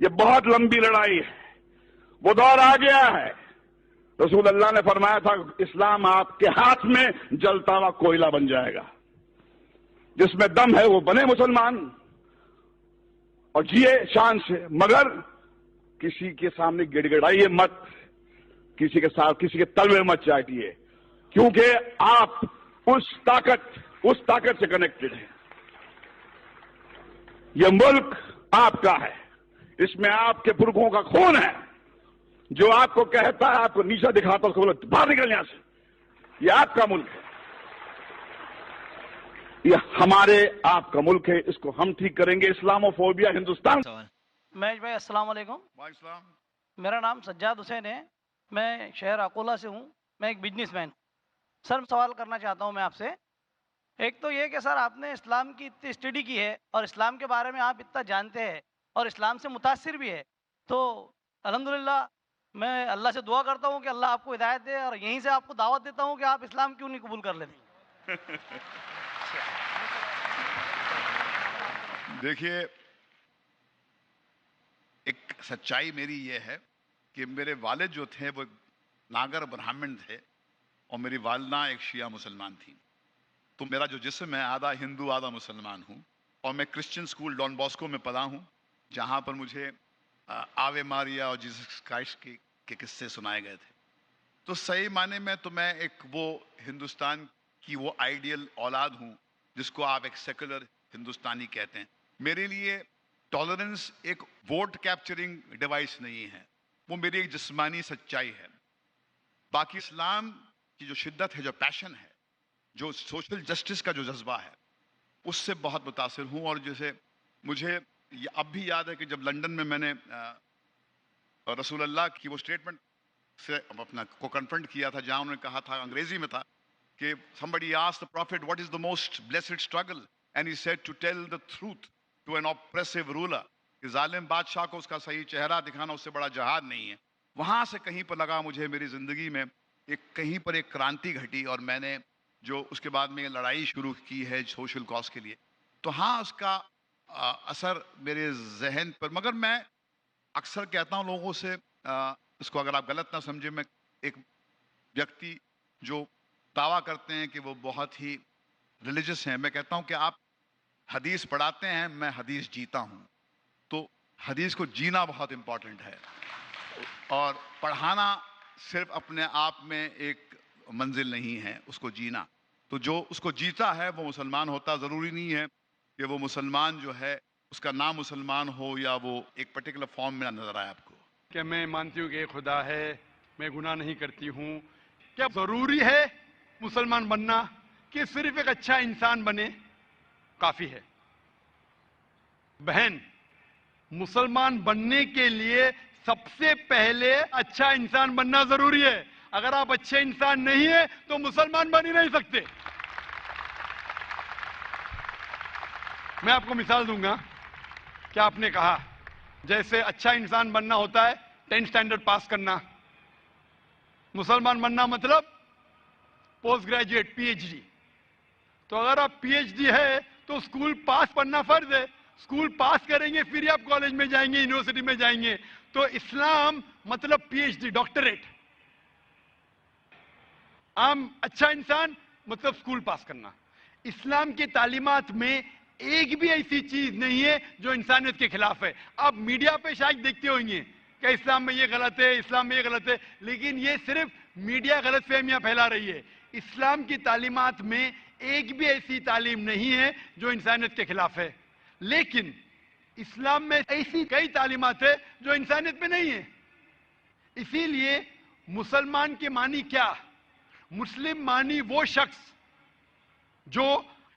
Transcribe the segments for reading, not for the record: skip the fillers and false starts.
یہ بہت لمبی لڑائی ہے، وہ دور آ گیا ہے۔ رسول اللہ نے فرمایا تھا اسلام آپ کے ہاتھ میں جلتا ہوا کوئلہ بن جائے گا، جس میں دم ہے وہ بنے مسلمان اور جیے شان سے، مگر کسی کے سامنے گڑ گڑائیے مت، کسی کے ساتھ کسی کے تلوے مت چاٹیے، کیونکہ آپ اس طاقت سے کنیکٹڈ ہیں۔ یہ ملک آپ کا ہے، اس میں آپ کے پرکھوں کا خون ہے۔ جو آپ کو کہتا ہے، آپ کو نیچا دکھاتا ہے، اس کو بولو باہر نکل یہاں سے، یہ آپ کا ملک ہے، یہ ہمارے آپ کا ملک ہے، اس کو ہم ٹھیک کریں گے۔ اسلاموفوبیا ہندوستان۔ مہیش بھائی السلام علیکم۔ وعلیکم السلام۔ میرا نام سجاد حسین ہے، میں شہر اکولہ سے ہوں، میں ایک بزنس مین۔ سر سوال کرنا چاہتا ہوں میں آپ سے، ایک تو یہ کہ سر آپ نے اسلام کی اتنی اسٹڈی کی ہے اور اسلام کے بارے میں آپ اتنا جانتے ہیں اور اسلام سے متاثر بھی ہے، تو الحمدللہ میں اللہ سے دعا کرتا ہوں کہ اللہ آپ کو ہدایت دے، اور یہیں سے آپ کو دعوت دیتا ہوں کہ آپ اسلام کیوں نہیں قبول کر لیتے؟ دیکھیے، ایک سچائی میری یہ ہے کہ میرے والد جو تھے وہ ناگر برہمن تھے اور میری والدہ ایک شیعہ مسلمان تھی، تو میرا جو جسم ہے آدھا ہندو آدھا مسلمان ہوں، اور میں کرسچن سکول ڈان باسکو میں پڑھا ہوں، جہاں پر مجھے آوے ماریا اور جیسس کرائسٹ کے قصے سنائے گئے تھے۔ تو صحیح معنی میں تو میں ایک وہ ہندوستان کی وہ آئیڈیل اولاد ہوں جس کو آپ ایک سیکولر ہندوستانی کہتے ہیں۔ میرے لیے ٹالرنس ایک ووٹ کیپچرنگ ڈیوائس نہیں ہے، وہ میری ایک جسمانی سچائی ہے۔ باقی اسلام کی جو شدت ہے، جو پیشن ہے، جو سوشل جسٹس کا جو جذبہ ہے، اس سے بہت متاثر ہوں۔ اور جیسے مجھے اب بھی یاد ہے کہ جب لندن میں میں نے رسول اللہ کی وہ سٹیٹمنٹ سے اپنا کو کنفرنٹ کیا تھا، جہاں انہوں نے کہا تھا، انگریزی میں تھا کہ somebody asked the prophet what is the most blessed struggle and he said to tell the truth to an oppressive ruler، کہ ظالم بادشاہ کو اس کا صحیح چہرہ دکھانا اس سے بڑا جہاد نہیں ہے۔ وہاں سے کہیں پر لگا مجھے میری زندگی میں کہیں پر ایک کرانتی گھٹی، اور میں نے جو اس کے بعد میں یہ لڑائی شروع کی ہے سوشل کاز کے لیے، تو ہاں اس کا اثر میرے ذہن پر، مگر میں اکثر کہتا ہوں لوگوں سے، اس کو اگر آپ غلط نہ سمجھیں، میں ایک ویکتی جو دعویٰ کرتے ہیں کہ وہ بہت ہی ریلیجس ہیں، میں کہتا ہوں کہ آپ حدیث پڑھاتے ہیں، میں حدیث جیتا ہوں، تو حدیث کو جینا بہت امپورٹنٹ ہے، اور پڑھانا صرف اپنے آپ میں ایک منزل نہیں ہے، اس کو جینا۔ تو جو اس کو جیتا ہے وہ مسلمان ہوتا، ضروری نہیں ہے کہ وہ مسلمان جو ہے اس کا نام مسلمان ہو یا وہ ایک پرٹیکولر فارم میں نظر آئے آپ کو۔ کہ میں مانتی ہوں کہ ایک خدا ہے، میں گناہ نہیں کرتی ہوں، کیا ضروری ہے مسلمان بننا کہ صرف ایک اچھا انسان بنے کافی ہے؟ بہن، مسلمان بننے کے لیے سب سے پہلے اچھا انسان بننا ضروری ہے۔ اگر آپ اچھے انسان نہیں ہیں تو مسلمان بن ہی نہیں سکتے۔ میں آپ کو مثال دوں گا کہ آپ نے کہا جیسے اچھا انسان بننا ہوتا ہے 10th اسٹینڈرڈ پاس کرنا، مسلمان بننا مطلب post graduate P H D. تو اگر آپ پی ایچ ڈی ہے تو اسکول پاس پڑھنا فرض ہے، اسکول پاس کریں گے پھر آپ کالج میں جائیں گے، یونیورسٹی میں جائیں گے۔ تو اسلام مطلب پی ایچ ڈی، ڈاکٹریٹ۔ عام اچھا انسان مطلب اسکول پاس کرنا۔ اسلام کی تعلیمات میں ایک بھی ایسی چیز نہیں ہے جو انسانیت کے خلاف ہے۔ آپ میڈیا پہ شاید دیکھتے ہوئیں گے کہ اسلام میں یہ غلط ہے، اسلام میں یہ غلط ہے، لیکن یہ صرف میڈیا غلط فہمیاں پھیلا رہی ہے۔ اسلام کی تعلیمات میں ایک بھی ایسی تعلیم نہیں ہے جو انسانیت کے خلاف ہے، لیکن اسلام میں ایسی کئی تعلیمات ہیں جو انسانیت میں نہیں ہے۔ اسی لیے مسلمان کے معنی کیا؟ مسلم معنی وہ شخص جو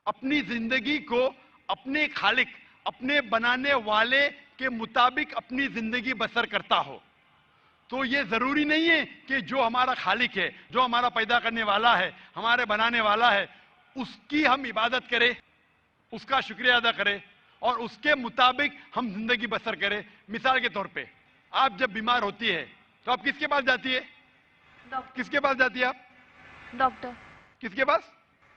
اپنی زندگی کو اپنے خالق، اپنے بنانے والے کے مطابق اپنی زندگی بسر کرتا ہو۔ تو یہ ضروری نہیں ہے کہ جو ہمارا خالق ہے، جو ہمارا پیدا کرنے والا ہے، ہمارے بنانے والا ہے، اس کی ہم عبادت کریں، اس کا شکریہ ادا کریں اور اس کے مطابق ہم زندگی بسر کریں۔ مثال کے طور پہ آپ جب بیمار ہوتی ہے تو آپ کس کے پاس جاتی ہے؟ کس کے پاس جاتی ہے آپ؟ ڈاکٹر۔ کس کے پاس؟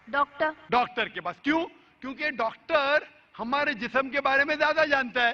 ڈاکٹر۔ ڈاکٹر کے پاس۔ کیوں؟ کیونکہ ڈاکٹر ہمارے جسم کے بارے میں زیادہ جانتا ہے،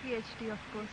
PhD of course.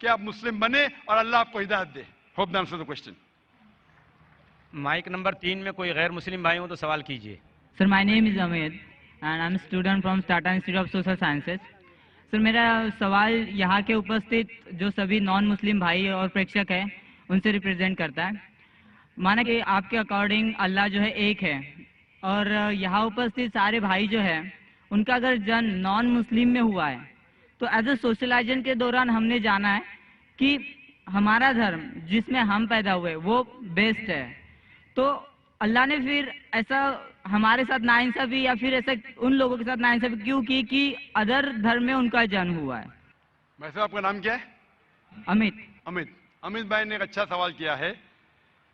کہ آپ مسلم بنے اور اللہ آپ کو ہدایت دے. Hope the answer the question. Mic number 3 میں کوئی غیر مسلم بھائی ہوں تو سوال کیجیے. Sir, my name is Amit and I'm a student from Tata Institute of Social Sciences. Sir, میرا سوال یہاں کے اپستھت جو سبھی نان مسلم بھائی اور پریکشک ہیں ان سے ریپرزینٹ کرتا ہے. مانا کہ آپ کے اکارڈنگ اللہ جو ہے ایک ہے اور یہاں اپستھت سارے بھائی جو ہے ان کا اگر جنم نان مسلم میں ہوا ہے تو ایز اے سوشلائزیشن کے دوران ہم نے جانا ہے کہ ہمارا دھرم جس میں ہم پیدا ہوئے وہ بیسٹ ہے. تو اللہ نے پھر ایسا ہمارے ساتھ ناانصافی یا پھر ایسا ان لوگوں کے ساتھ ناانصافی کیوں کی کہ ادر دھرم میں ان کا جنم ہوا ہے؟ بھائی صاحب آپ کا نام کیا ہے؟ امت. امت بھائی نے ایک اچھا سوال کیا ہے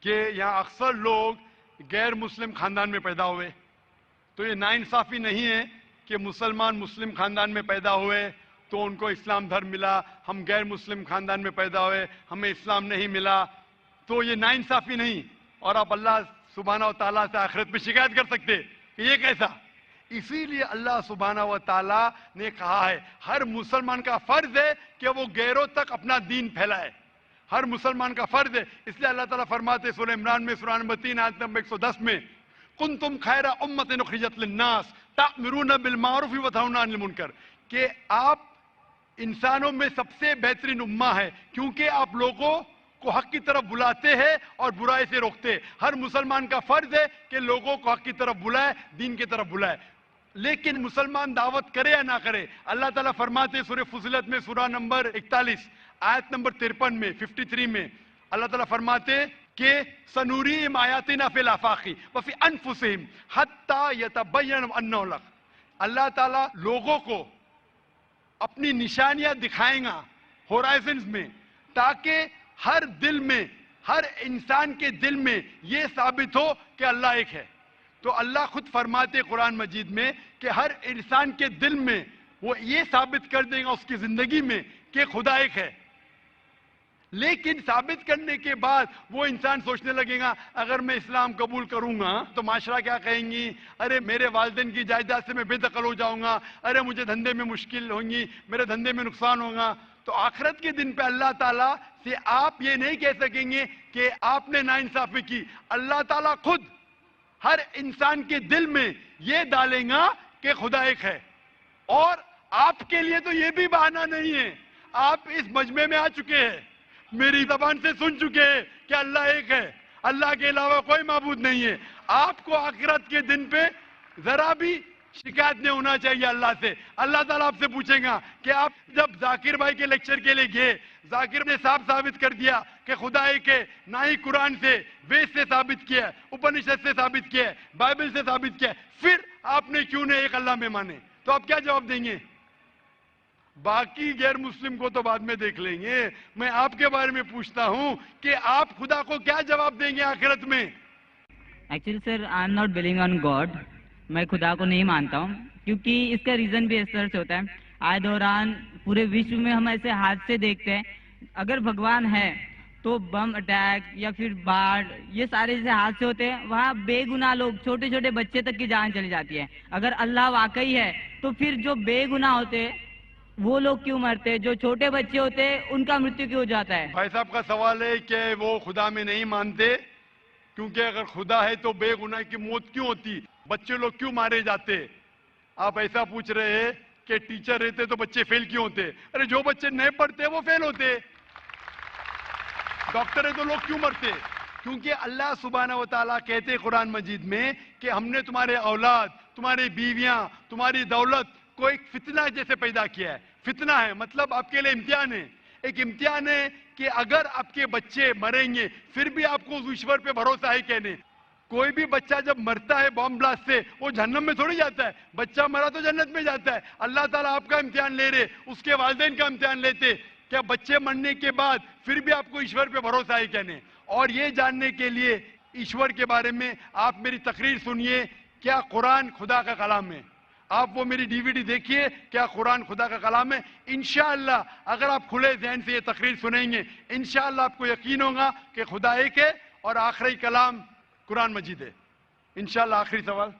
کہ یہاں اکثر لوگ غیر مسلم خاندان میں پیدا ہوئے. تو یہ ناانصافی نہیں ہے کہ مسلمان مسلم خاندان میں پیدا ہوئے تو ان کو اسلام دھرم ملا, ہم غیر مسلم خاندان میں پیدا ہوئے ہمیں اسلام نہیں ملا. تو یہ ناانصافی نہیں, اور آپ اللہ سبحانہ و تعالیٰ سے آخرت میں شکایت کر سکتے کہ یہ کیسا. اسی لیے اللہ سبحانہ و تعالیٰ نے کہا ہے ہر مسلمان کا فرض ہے کہ وہ غیروں تک اپنا دین پھیلائے. ہر مسلمان کا فرض ہے. اس لیے اللہ تعالیٰ فرماتے سورہ عمران میں سورہ نمبر 3 آیت نمبر 110 میں کنتم خیر امۃ اخرجت للناس تأمرون بالمعروف وتنہون عن المنکر, کہ آپ انسانوں میں سب سے بہترین امہ ہے کیونکہ آپ لوگوں کو حق کی طرف بلاتے ہیں اور برائی سے روکتے. ہر مسلمان کا فرض ہے کہ لوگوں کو حق کی طرف بلائے, دین کی طرف بلائے. لیکن مسلمان دعوت کرے یا نہ کرے, اللہ تعالیٰ فرماتے سورہ فصلت میں سورہ نمبر 41 آیت نمبر 53 میں 53 میں اللہ تعالیٰ فرماتے کہ سنوریم آیاتنا فی الآفاق وفی انفسہم حتی یتبین انہ الحق. اللہ تعالیٰ لوگوں کو اپنی نشانیاں دکھائیں گا ہورائزنز میں تاکہ ہر دل میں, ہر انسان کے دل میں یہ ثابت ہو کہ اللہ ایک ہے. تو اللہ خود فرماتے قرآن مجید میں کہ ہر انسان کے دل میں وہ یہ ثابت کر دے گا اس کی زندگی میں کہ خدا ایک ہے. لیکن ثابت کرنے کے بعد وہ انسان سوچنے لگے گا اگر میں اسلام قبول کروں گا تو معاشرہ کیا کہیں گی, ارے میرے والدین کی جائیداد سے میں بے دخل ہو جاؤں گا, ارے مجھے دھندے میں مشکل ہوں گی, میرے دھندے میں نقصان ہوگا. تو آخرت کے دن پہ اللہ تعالیٰ سے آپ یہ نہیں کہہ سکیں گے کہ آپ نے ناانصافی کی. اللہ تعالیٰ خود ہر انسان کے دل میں یہ ڈالیں گا کہ خدا ایک ہے. اور آپ کے لیے تو یہ بھی بہانہ نہیں ہے, آپ اس مجمع میں آ چکے ہیں, میری زبان سے سن چکے ہیں کہ اللہ ایک ہے, اللہ کے علاوہ کوئی معبود نہیں ہے. آپ کو آخرت کے دن پہ ذرا بھی شکایت نہیں ہونا چاہیے اللہ سے. اللہ تعالیٰ آپ سے پوچھیں گا کہ آپ جب ذاکر بھائی کے لیکچر کے لیے گئے, ذاکر نے صاحب ثابت کر دیا کہ خدا ایک ہے, نہ ہی قرآن سے وید سے ثابت کیا, اپنشد سے ثابت کیا, بائبل سے ثابت کیا, پھر آپ نے کیوں نہیں ایک اللہ میں مانے؟ تو آپ کیا جواب دیں گے؟ باقی غیر مسلم کو تو بعد میں دیکھ لیں گے, میں آپ کے بارے میں پوچھتا ہوں کہ آپ خدا کو کیا جواب دیں گے آخرت میں؟ Actually sir I am not believing on God, میں خدا کو نہیں مانتا ہوں کیونکہ اس کا ریزن بھی اس طرح سے ہوتا ہے. آئے دوران پورے وشو میں ہم ایسے حادثے دیکھتے ہیں, اگر بھگوان ہے تو بم اٹیک یا پھر باڑھ, یہ سارے جیسے حادثے ہوتے ہیں, وہاں بے گناہ لوگ, چھوٹے چھوٹے بچے تک کی جان چلی جاتی ہے. اگر اللہ واقعی ہے تو پھر جو بے گناہ ہوتے وہ لوگ کیوں مرتے, جو چھوٹے بچے ہوتے ان کا مرتیو کیوں ہو جاتا ہے؟ بھائی صاحب کا سوال ہے کہ وہ خدا میں نہیں مانتے کیونکہ اگر خدا ہے تو بے گناہ کی موت کیوں ہوتی, بچے لوگ کیوں مارے جاتے. آپ ایسا پوچھ رہے ہیں کہ ٹیچر رہتے تو بچے فیل کیوں ہوتے؟ ارے جو بچے نہیں پڑھتے وہ فیل ہوتے. ڈاکٹر ہے تو لوگ کیوں مرتے؟ کیونکہ اللہ سبحانہ و تعالیٰ کہتے قرآن مجید میں کہ ہم نے تمہارے اولاد, تمہاری بیویاں, تمہاری دولت کو ایک فتنہ جیسے پیدا کیا ہے. فتنہ ہے مطلب آپ کے لیے امتحان ہے. ایک امتحان ہے کہ اگر آپ کے بچے مریں گے پھر بھی آپ کو اس ایشور پہ بھروسہ ہے کہنے. کوئی بھی بچہ جب مرتا ہے بام بلاسٹ سے وہ جہنم میں تھوڑی جاتا ہے, بچہ مرا تو جنت میں جاتا ہے. اللہ تعالیٰ آپ کا امتحان لے رہے, اس کے والدین کا امتحان لیتے کیا بچے مرنے کے بعد پھر بھی آپ کو ایشور پہ بھروسہ ہے کہنے. اور یہ جاننے کے لیے ایشور کے بارے میں آپ میری تقریر سنیے, کیا قرآن خدا کا کلام ہے. آپ وہ میری ڈی وی ڈی دیکھیے, کیا قرآن خدا کا کلام ہے. انشاءاللہ اگر آپ کھلے ذہن سے یہ تقریر سنیں گے انشاءاللہ آپ کو یقین ہوگا کہ خدا ایک ہے اور آخری کلام قرآن مجید ہے. انشاءاللہ. آخری سوال.